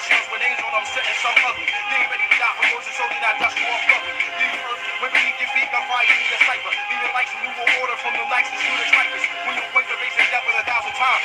shells with names on them, setting some ugly. You ain't ready to die from yours, so did I dust you off ugly. Leave first, when beneath your feet, I'm fire in the cipher. Even like some new order from the likes of shooter snipers. When you wake the base and death with 1,000 times.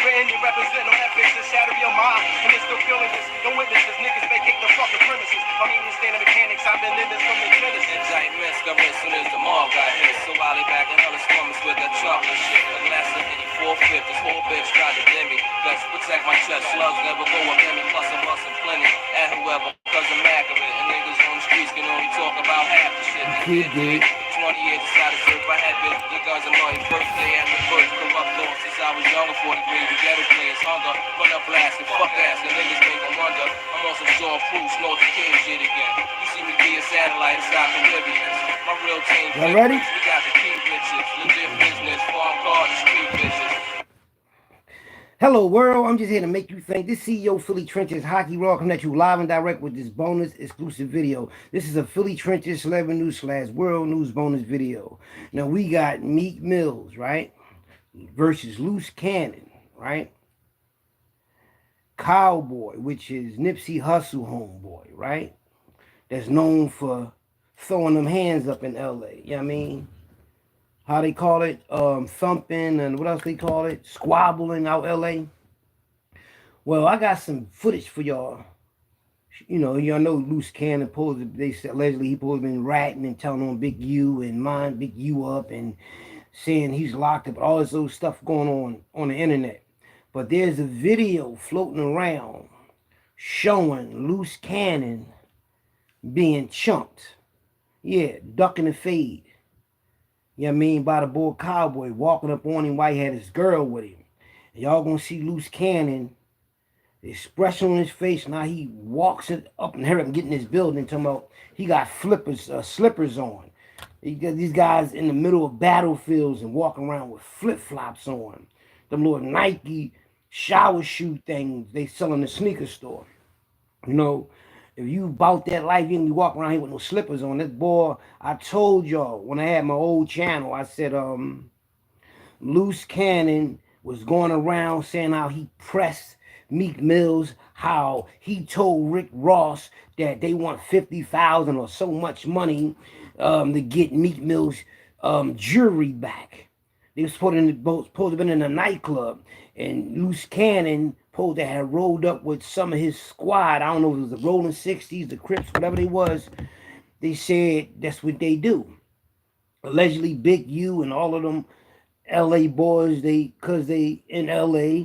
Written, you represent no epics to shatter your mind. And they're still feeling this. Don't witness this. Niggas vacate the fucking premises. I'm even standing mechanics. I've been in this from the Genesis. Indictments got rid soon as the mall got hit. So while they back in hella slumbers with that chocolate shit. The last of 84 this whole bitch tried to dim me. Let's protect my chest. Slugs never go up in me. Plus I'm busting plenty. At whoever, cause I'm mad of it. And niggas on the streets can only talk about half the shit they did. 20 years decided to surf. I had been the guns on my birthday after birth. Corrupt thoughts since I was younger. 40 degrees, the ghetto players hunger. Run up blasting, fuck ass, the niggas make them wonder. I'm on some Sean Proof, snort the kid shit again. You see me be a satellite inside the Libyans. My real team, y'all ready? We got the key bitches, legit business, farm car, the street bitches. Hello world, I'm just here to make you think. This CEO Philly Trenches Hockey Raw coming at you live and direct with this bonus exclusive video. This is a Philly Trenches Celebrity News / World News bonus video. Now we got Meek Mills, right? Versus Luce Cannon, right? Cowboy, which is Nipsey Hussle homeboy, right? That's known for throwing them hands up in LA. You know what I mean? How they call it? Thumping and what else they call it? Squabbling out LA. Well, I got some footage for y'all. You know Luce Cannon they said allegedly he supposed to been ratting and telling on Big U and mind Big U up and saying he's locked up, all this old stuff going on the internet. But there's a video floating around showing Luce Cannon being chunked. Yeah, ducking the fade. You know what I mean? By the boy Cowboy walking up on him while he had his girl with him. And y'all gonna see Luce Cannon, the expression on his face. Now he walks it up and him getting his building, talking about he got slippers on. You got these guys in the middle of battlefields and walking around with flip-flops on. Them little Nike shower shoe things they sell in the sneaker store. You know, if you about that life, you can be walking around here with no slippers on. This boy, I told y'all when I had my old channel, I said, Luce Cannon was going around saying how he pressed Meek Mills, how he told Rick Ross that they want 50,000 or so much money to get Meek Mills jury back. They were supposed to have been in a nightclub, and Luce Cannon supposed to have rolled up with some of his squad. I don't know if it was the Rolling 60s, the Crips, whatever they was. They said that's what they do. Allegedly, Big U and all of them LA boys, cause they in LA,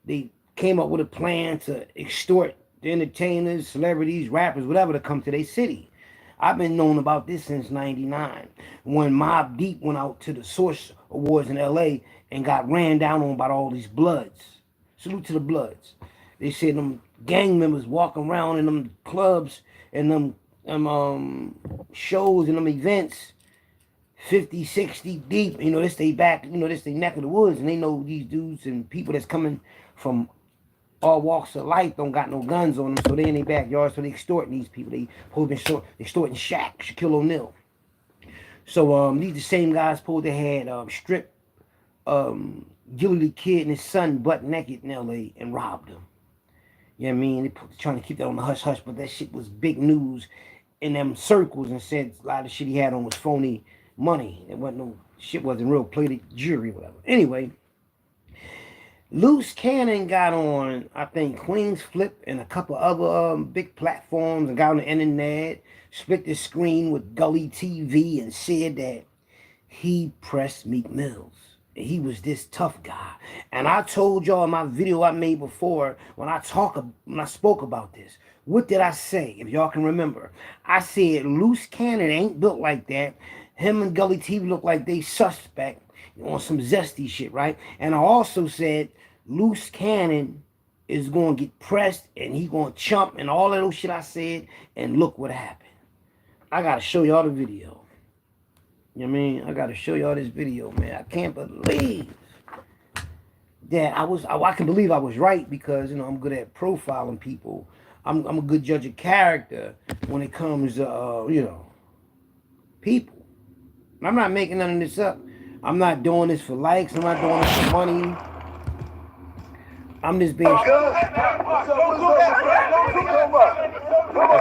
they came up with a plan to extort the entertainers, celebrities, rappers, whatever to come to their city. I've been knowing about this since '99 when Mobb Deep went out to the Source Awards in LA and got ran down on by all these Bloods. Salute to the Bloods. They said them gang members walking around in them clubs and them shows and them events 50, 60 deep. You know, this they back, this they neck of the woods, and they know these dudes and people that's coming from all walks of life don't got no guns on them, so they in their backyard, so they extorting these people. They extorting Shaq, Shaquille O'Neal. So these the same guys pulled their head, stripped Gilly the Kid and his son butt naked in L.A. and robbed them. You know what I mean? They trying to keep that on the hush hush, but that shit was big news in them circles and said a lot of shit he had on was phony money. It wasn't no shit, wasn't real, plated jury, whatever. Anyway, Luce Cannon got on, I think, Queen's Flip and a couple other big platforms and got on the internet, split the screen with Gully TV and said that he pressed Meek Mills. He was this tough guy. And I told y'all in my video I made before when I spoke about this. What did I say? If y'all can remember. I said Luce Cannon ain't built like that. Him and Gully TV look like they suspect on some zesty shit, right? And I also said Luce Cannon is going to get pressed and he going to chump and all that old shit I said. And look what happened. I got to show y'all the video. You know what I mean? I got to show y'all this video, man. I can't believe that I can believe I was right because, I'm good at profiling people. I'm a good judge of character when it comes to, people. I'm not making none of this up. I'm not doing this for likes. I'm not doing this for money. I'm just being. What's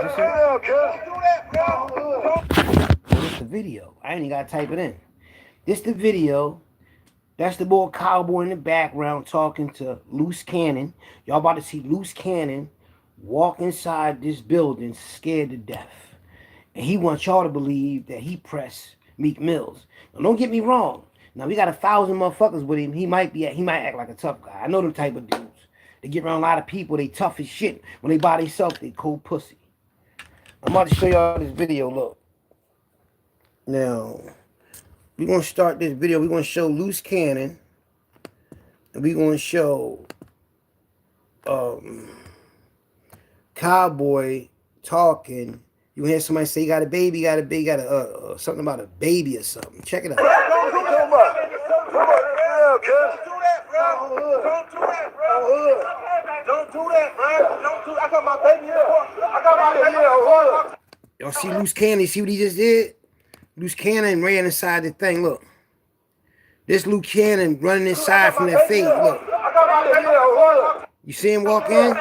this the video. I ain't even got to type it in. This the video. That's the boy Cowboy in the background talking to Luce Cannon. Y'all about to see Luce Cannon walk inside this building scared to death. And he wants y'all to believe that he pressed Meek Mills. Now, don't get me wrong. Now, we got 1,000 motherfuckers with him. He might act like a tough guy. I know them type of dudes. They get around a lot of people. They tough as shit. When they by themselves, they cold pussy. I'm about to show y'all this video. Look. Now, we're going to start this video. We're going to show Luce Cannon. And we're going to show Cowboy talking. You hear somebody say, got a baby, something about a baby or something. Check it out. Don't do that, bro. I got my baby here. Y'all see Luce Cannon? See what he just did? Luce Cannon ran inside the thing. Look. This Luce Cannon running inside from that fade. Look. You see him walk in?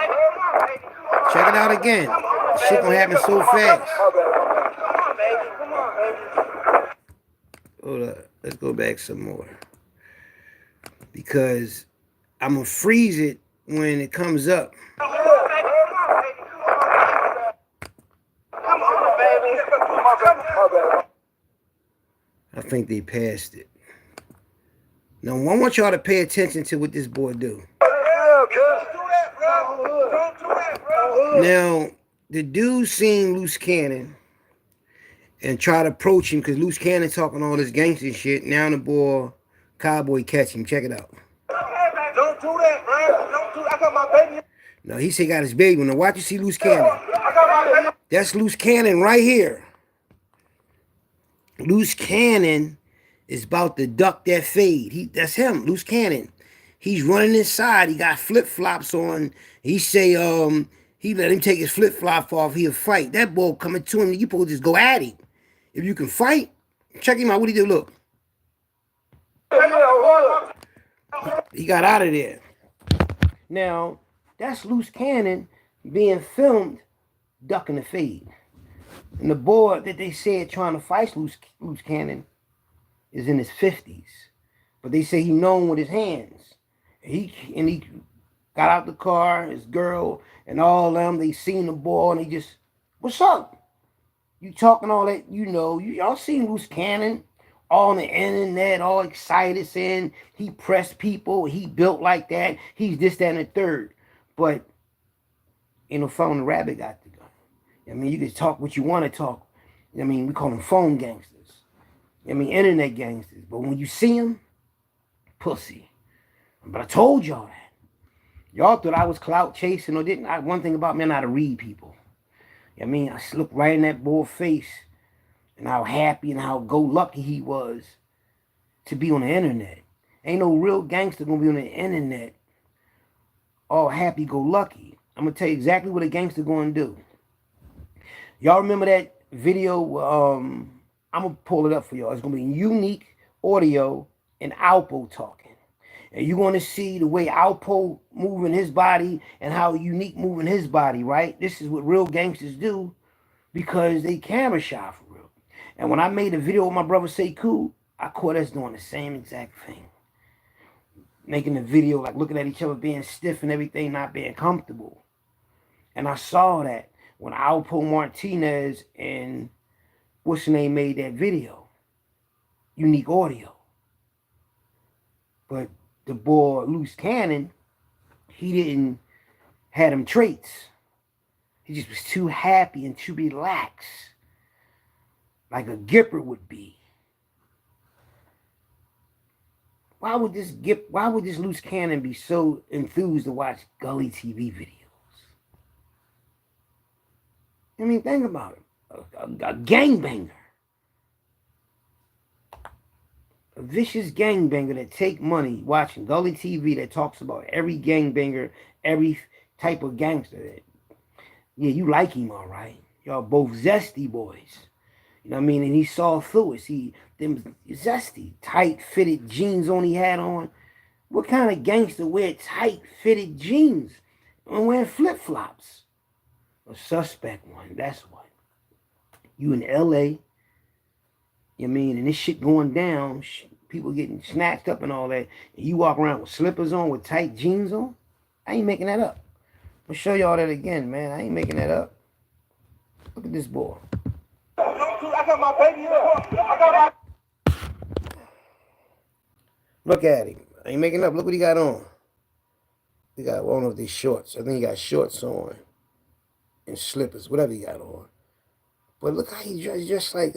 Check it out again. This shit gonna happen so fast. Hold up. Let's go back some more. Because I'm gonna freeze it when it comes up. I think they passed it. Now, I want y'all to pay attention to what this boy do. Now, the dude seen Luce Cannon and try to approach him because Luce Cannon talking all this gangster shit. Now the boy Cowboy catch him. Check it out. Don't do that, man. Don't do that. I got my baby. No, he said he got his baby. Now watch you see Luce Cannon. That's Luce Cannon right here. Luce Cannon is about to duck that fade. That's him, Luce Cannon. He's running inside. He got flip-flops on. He say He let him take his flip-flop off. He'll fight. That boy coming to him, you supposed to just go at him. If you can fight, check him out. What he do? Look. He got out of there. Now, that's Luce Cannon being filmed ducking the fade. And the boy that they said trying to fight Luce Cannon is in his 50s. But they say he known with his hands. He got out the car, his girl, and all of them, they seen the boy, and they just, what's up? You talking all that, you know, y'all seen Luce Cannon all on the internet, all excited, saying he pressed people, he built like that, he's this, that, and the third. But ain't no phone, the rabbit got the gun. I mean, you can talk what you want to talk. I mean, we call them phone gangsters. I mean, internet gangsters. But when you see them, pussy. But I told y'all that. Y'all thought I was clout chasing or didn't. One thing about me, I know how to read people. I mean, I looked right in that boy's face and how happy and how go-lucky he was to be on the internet. Ain't no real gangster gonna be on the internet all happy-go-lucky. I'm gonna tell you exactly what a gangster gonna do. Y'all remember that video? I'm gonna pull it up for y'all. It's gonna be unique audio and Alpo talking. And you're going to see the way Alpo moving his body and how Unique moving his body, right? This is what real gangsters do because they camera shy for real. And when I made a video with my brother Say Cool, I caught us doing the same exact thing. Making the video, like looking at each other being stiff and everything, not being comfortable. And I saw that when Alpo Martinez and what's the name made that video. Unique audio. But the boy Luce Cannon, he didn't have them traits. He just was too happy and too relaxed, like a Gipper would be. Why would this Luce Cannon be so enthused to watch Gully TV videos? I mean, think about it. A gangbanger. A vicious gangbanger that take money watching Gully TV that talks about every gangbanger, every type of gangster. Yeah, you like him, all right. Y'all both zesty boys. You know what I mean? And he saw through it. Them zesty, tight-fitted jeans on he had on. What kind of gangster wear tight-fitted jeans and wearing flip-flops? A suspect one, that's what. You in L.A., you know what I mean? And this shit going down, people getting snatched up and all that, and you walk around with slippers on, with tight jeans on? I ain't making that up. I'll show y'all that again, man. I ain't making that up. Look at this boy. I got my baby up. Look at him. I ain't making up. Look what he got on. He got one of these shorts. I think he got shorts on and slippers, whatever he got on. But look how he dressed, just like,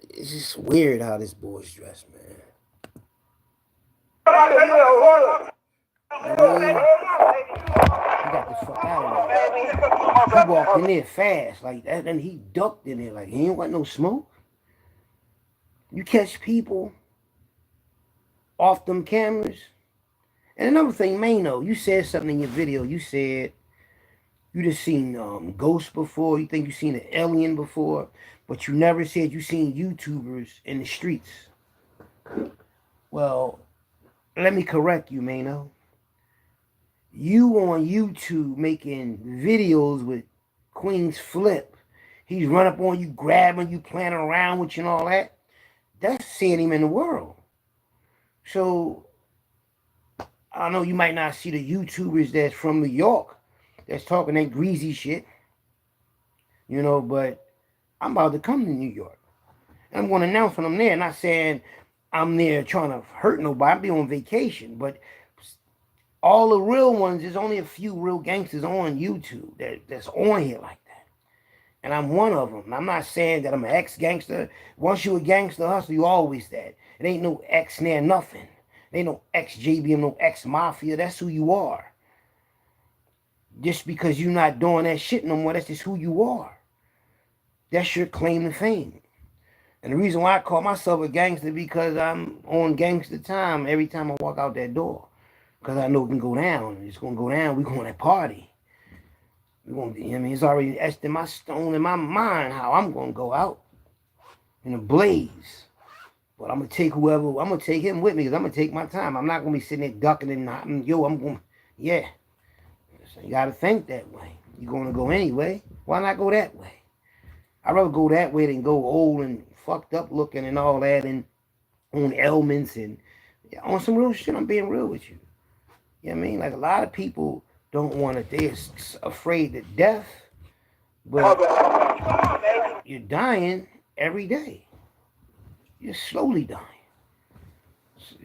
it's just weird how this boy's dressed, man. He got the fuck out of there. He walked in there fast, like that, and he ducked in there, like he ain't want no smoke. You catch people off them cameras. And another thing, Mano, you said something in your video. You said you just seen ghosts before. You think you seen an alien before, but you never said you seen YouTubers in the streets. Well, let me correct you, Mano. You on YouTube making videos with Queen's Flip. He's run up on you, grabbing you, playing around with you and all that. That's seeing him in the world. So, I know you might not see the YouTubers that's from New York that's talking that greasy shit, you know, but I'm about to come to New York. And I'm going to announce when I'm there, not saying I'm there trying to hurt nobody. I'll be on vacation, but all the real ones, there's only a few real gangsters on YouTube that's on here like that. And I'm one of them. I'm not saying that I'm an ex-gangster. Once you a gangster hustler, you always that. It ain't no ex near nothing. It ain't no ex-JBM, no ex-mafia. That's who you are. Just because you're not doing that shit no more, that's just who you are. That's your claim to fame. And the reason why I call myself a gangster because I'm on gangster time every time I walk out that door. Because I know it can go down. It's going to go down. We're going to party. We're gonna be, I mean, it's already etched in my stone in my mind how I'm gonna go out in a blaze. But I'm gonna take whoever, I'm gonna take him with me because I'm gonna take my time. I'm not gonna be sitting there ducking and not, yo, I'm going, yeah. So you gotta think that way. You're gonna go anyway. Why not go that way? I'd rather go that way than go old and fucked up looking and all that and on ailments and yeah, on some real shit. I'm being real with you. You know what I mean? Like a lot of people don't want to, they're afraid to death, but you're dying every day. You're slowly dying.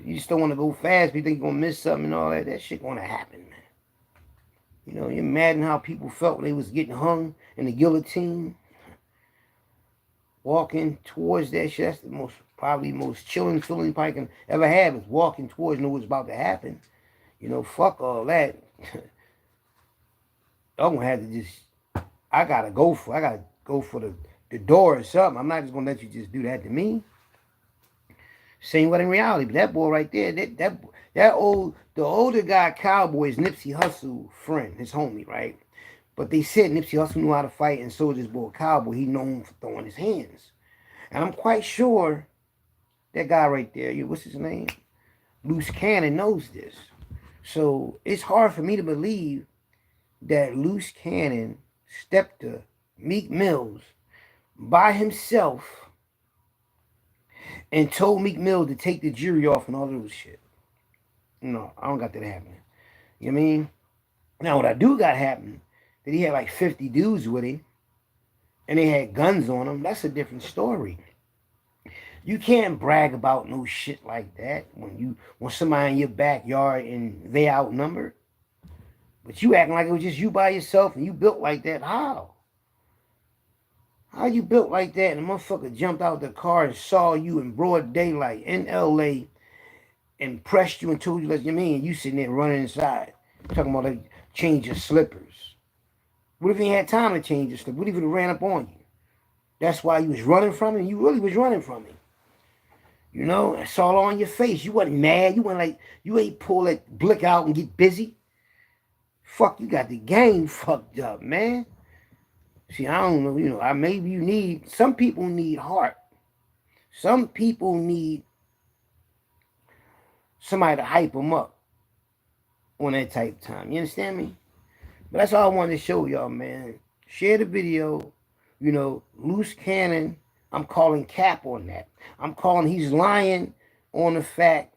You just don't want to go fast. You think you're going to miss something and all that. That shit going to happen, man. You know, you imagine how people felt when they was getting hung in the guillotine. Walking towards that shit. That's the most, probably most chilling feeling you probably can ever have is walking towards know what's about to happen. You know, fuck all that. I'm gonna have to just, I gotta go for the door or something. I'm not just gonna let you just do that to me. Same what in reality, but that boy right there, the older guy, Cowboy, is Nipsey Hussle friend, his homie, right? But they said Nipsey Hussle knew how to fight, and so this boy Cowboy, he known for throwing his hands. And I'm quite sure that guy right there, what's his name? Luce Cannon knows this. So it's hard for me to believe that Luce Cannon stepped to Meek Mills by himself and told Meek Mill to take the jury off and all those shit. No, I don't got that happening. You know what I mean? Now, what I do got happening, that he had like 50 dudes with him, and they had guns on them, that's a different story. You can't brag about no shit like that when somebody in your backyard and they outnumbered. But you acting like it was just you by yourself and you built like that. How? How you built like that and a motherfucker jumped out the car and saw you in broad daylight in LA and pressed you and told you, like, you mean, you sitting there running inside, talking about like change your slippers. What if he had time to change your slippers? What if he ran up on you? That's why you was running from him? You really was running from him. You know, it's all on your face. You wasn't mad. You wasn't like, you ain't pull that blick out and get busy. Fuck, you got the game fucked up, man. See, I don't know, you know, maybe you need, some people need heart. Some people need somebody to hype them up on that type of time. You understand me? But that's all I wanted to show y'all, man. Share the video. You know, Luce Cannon, I'm calling cap on that. I'm calling he's lying on the fact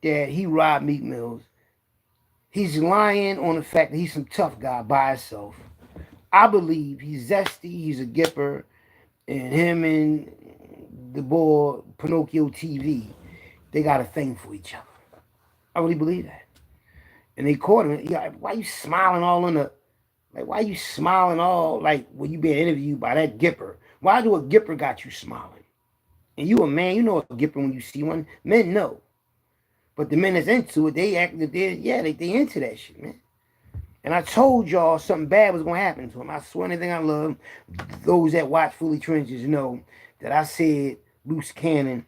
that he robbed Meek Mills. He's lying on the fact that he's some tough guy by himself. I believe he's zesty, he's a gipper, and him and the boy Pinocchio TV, they got a thing for each other. I really believe that. And they caught him. Yeah, why you smiling all in the, like, why you smiling all like when you being interviewed by that gipper? Why do a gipper got you smiling? And you a man, you know a gipper when you see one. Men know. But the men that's into it, they act that they into that shit, man. And I told y'all something bad was going to happen to him. I swear anything I love, those that watch Fully Trenches know that I said Luce Cannon,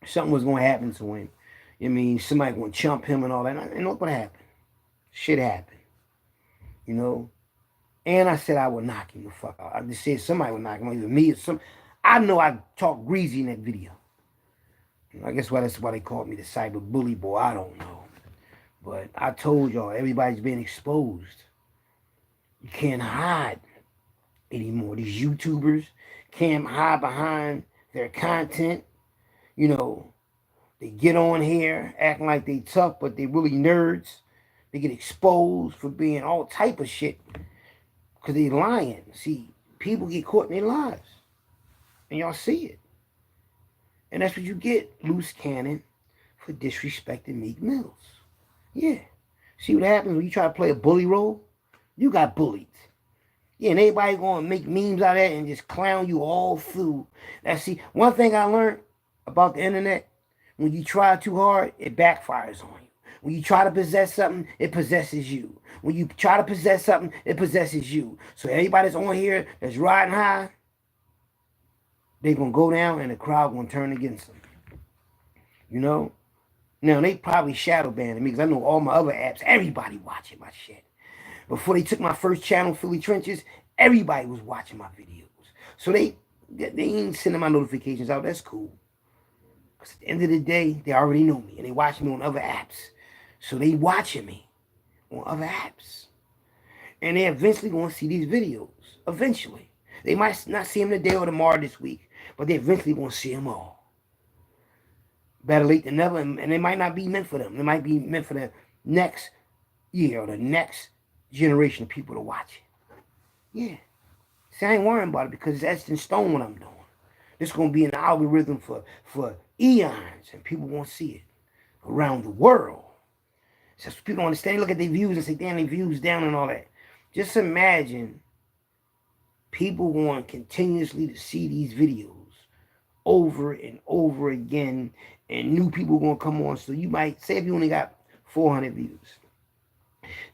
something was going to happen to him. I mean, somebody going to chump him and all that. And look what happened. Shit happened. You know? And I said I would knock him the fuck out. I just said somebody would knock him out, either me or some. I know I talked greasy in that video. I guess that's why they called me the cyber bully boy. I don't know. But I told y'all, everybody's being exposed. You can't hide anymore. These YouTubers can't hide behind their content. You know, they get on here acting like they tough, but they really nerds. They get exposed for being all type of shit because they lying. See, people get caught in their lies. And y'all see it. And that's what you get, Luce Cannon, for disrespecting Meek Mills. Yeah. See what happens when you try to play a bully role? You got bullied. Yeah, and everybody going to make memes out of that and just clown you all through. Now, see, one thing I learned about the internet, when you try too hard, it backfires on you. When you try to possess something, it possesses you. When you try to possess something, it possesses you. So everybody that's on here that's riding high, they're going to go down and the crowd going to turn against them. You know? Now, they probably shadow banning me because I know all my other apps, everybody watching my shit. Before they took my first channel, Philly Trenches, everybody was watching my videos. So they ain't sending my notifications out. That's cool. Because at the end of the day, they already know me. And they watch me on other apps. So they watching me on other apps. And they eventually going to see these videos. Eventually. They might not see them today or tomorrow this week. But they eventually going to see them all. Better late than never. And they might not be meant for them. They might be meant for the next year or the next generation of people to watch it. Yeah. See, I ain't worrying about it because it's etched in stone what I'm doing. This is going to be an algorithm for eons. And people won't see it around the world. So people don't understand. They look at their views and say, damn, their views down and all that. Just imagine people want continuously to see these videos over and over again, and new people going to come on. So you might say if you only got 400 views,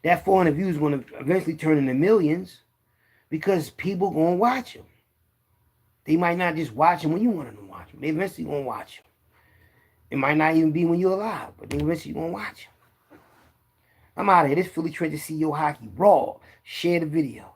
that 400 views going to eventually turn into millions because people going to watch them. They might not just watch them when you want them to watch them. They eventually going to watch them. It might not even be when you're alive, but they eventually going to watch them. I'm out of here. This Philly Trenches CEO Hockey Raw. Share the video.